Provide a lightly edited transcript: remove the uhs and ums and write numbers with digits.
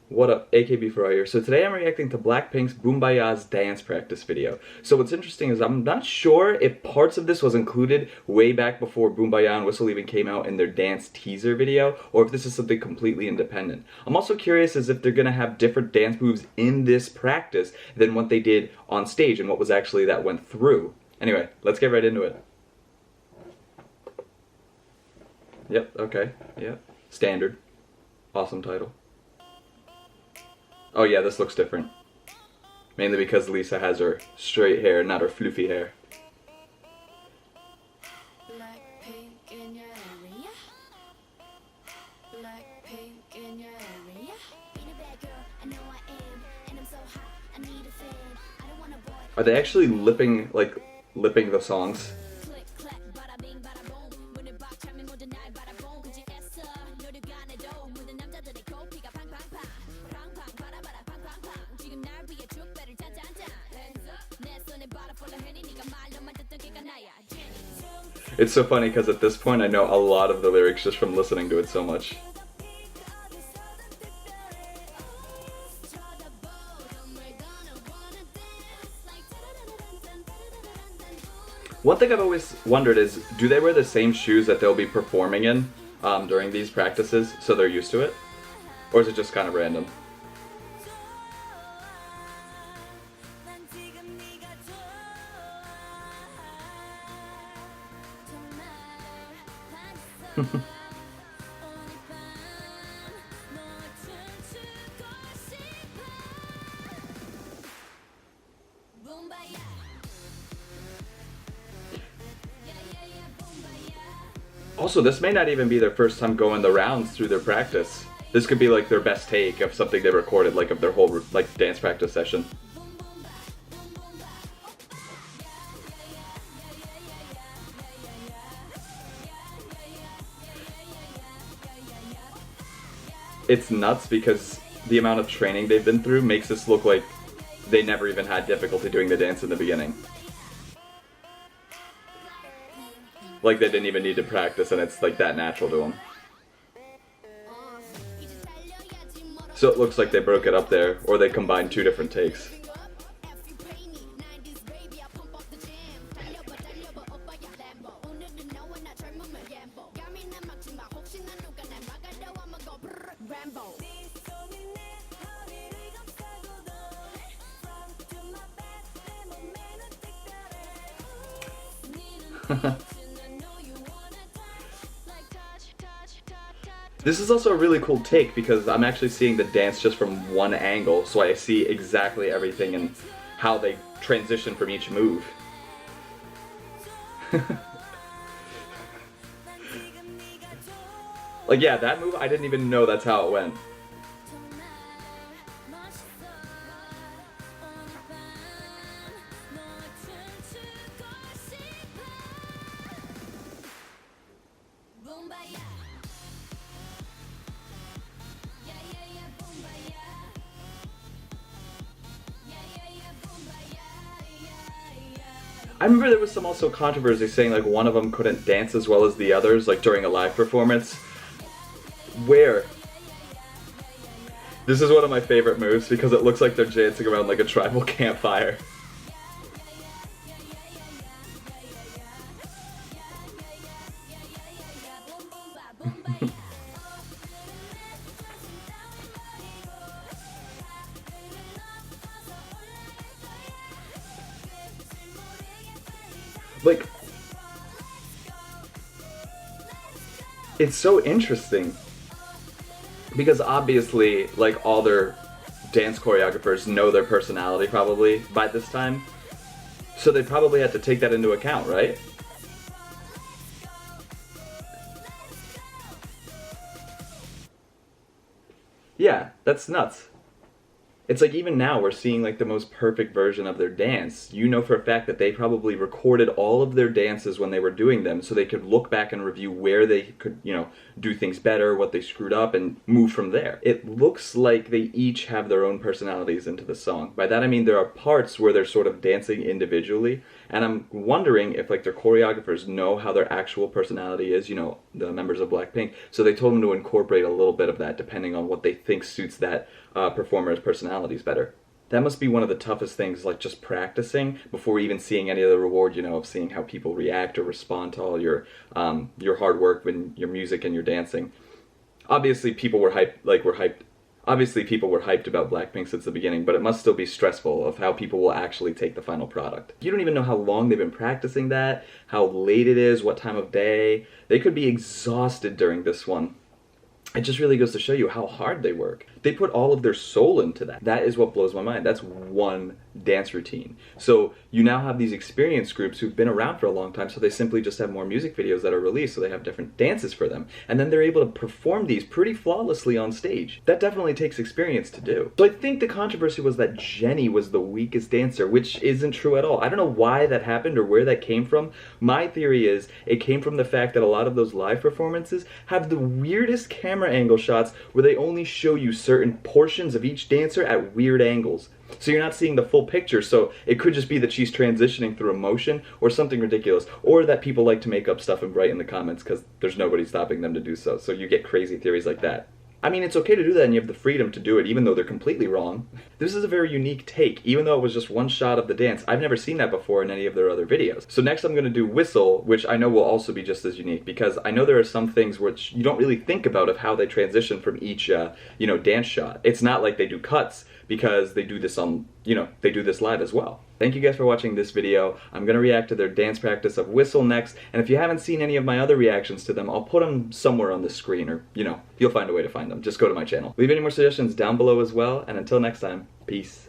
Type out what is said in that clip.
What up, AKB4 here. So today I'm reacting to BlackPink's Boombayah's dance practice video. So what's interesting is I'm not sure if parts of this was included way back before Boombayah and Whistle even came out in their dance teaser video, or if this is something completely independent. I'm also curious as if they're gonna have different dance moves in this practice than what they did on stage and what was actually that went through. Anyway, let's get right into it. Yep, okay, yep. Standard. Awesome title. Oh yeah, this looks different. Mainly because Lisa has her straight hair, not her floofy hair. BlackPink in your area. BlackPink in your area. Ain't a bad girl, I know I am, and I'm so hot, I need a fan. I don't want a boy. Are they actually lipping the songs? Click clack, bada bing, bada boom. 문을 박 차면 모든 날 바라본 그지 애써 너를 가내도 모든 남자들의 코피가 팡팡팡 팡팡 바라바라 팡팡팡 지금 날 위해 축배를 짠짠짠 Hands up 내 손에 바라볼라 해니 네가 말로만 듣던 걔가 나야 It's so funny because at this point I know a lot of the lyrics just from listening to it so much. One thing I've always wondered is, do they wear the same shoes that they'll be performing in during these practices, so they're used to it? Or is it just kind of random? Also, this may not even be their first time going the rounds through their practice. This could be like their best take of something they recorded, like of their whole dance practice session. It's nuts because the amount of training they've been through makes this look like they never even had difficulty doing the dance in the beginning. Like they didn't even need to practice and it's like that natural to them. So it looks like they broke it up there, or they combined two different takes. This is also a really cool take because I'm actually seeing the dance just from one angle, so I see exactly everything and how they transition from each move. Like, yeah, that move, I didn't even know that's how it went. I remember there was some also controversy saying like one of them couldn't dance as well as the others, like during a live performance. Where? This is one of my favorite moves because it looks like they're dancing around like a tribal campfire. Like, it's so interesting because obviously, like, all their dance choreographers know their personality probably by this time, so they probably had to take that into account, right? Yeah, that's nuts. It's like even now we're seeing like the most perfect version of their dance. You know for a fact that they probably recorded all of their dances when they were doing them so they could look back and review where they could, you know, do things better, what they screwed up, and move from there. It looks like they each have their own personalities into the song. By that I mean there are parts where they're sort of dancing individually, and I'm wondering if like their choreographers know how their actual personality is, you know, the members of BlackPink, so they told them to incorporate a little bit of that depending on what they think suits that performers' personalities better. That must be one of the toughest things, like just practicing before even seeing any of the reward, you know, of seeing how people react or respond to all your hard work when your music and your dancing. Obviously, people were hyped. Obviously, people were hyped about BlackPink since the beginning, but it must still be stressful of how people will actually take the final product. You don't even know how long they've been practicing that, how late it is, what time of day. They could be exhausted during this one. It just really goes to show you how hard they work. They put all of their soul into that. That is what blows my mind. That's one dance routine. So you now have these experienced groups who've been around for a long time, so they simply just have more music videos that are released, so they have different dances for them. And then they're able to perform these pretty flawlessly on stage. That definitely takes experience to do. So I think the controversy was that Jennie was the weakest dancer, which isn't true at all. I don't know why that happened or where that came from. My theory is it came from the fact that a lot of those live performances have the weirdest camera angle shots where they only show you certain portions of each dancer at weird angles. So you're not seeing the full picture, so it could just be that she's transitioning through emotion or something ridiculous, or that people like to make up stuff and write in the comments because there's nobody stopping them to do so. So you get crazy theories like that. I mean, it's okay to do that and you have the freedom to do it even though they're completely wrong. This is a very unique take, even though it was just one shot of the dance. I've never seen that before in any of their other videos. So next I'm going to do Whistle, which I know will also be just as unique, because I know there are some things which you don't really think about of how they transition from each, dance shot. It's not like they do cuts, because they do this on, they do this live as well. Thank you guys for watching this video. I'm going to react to their dance practice of Whistle next, and if you haven't seen any of my other reactions to them, I'll put them somewhere on the screen, or, you'll find a way to find them. Just go to my channel. Leave any more suggestions down below as well, and until next time, peace.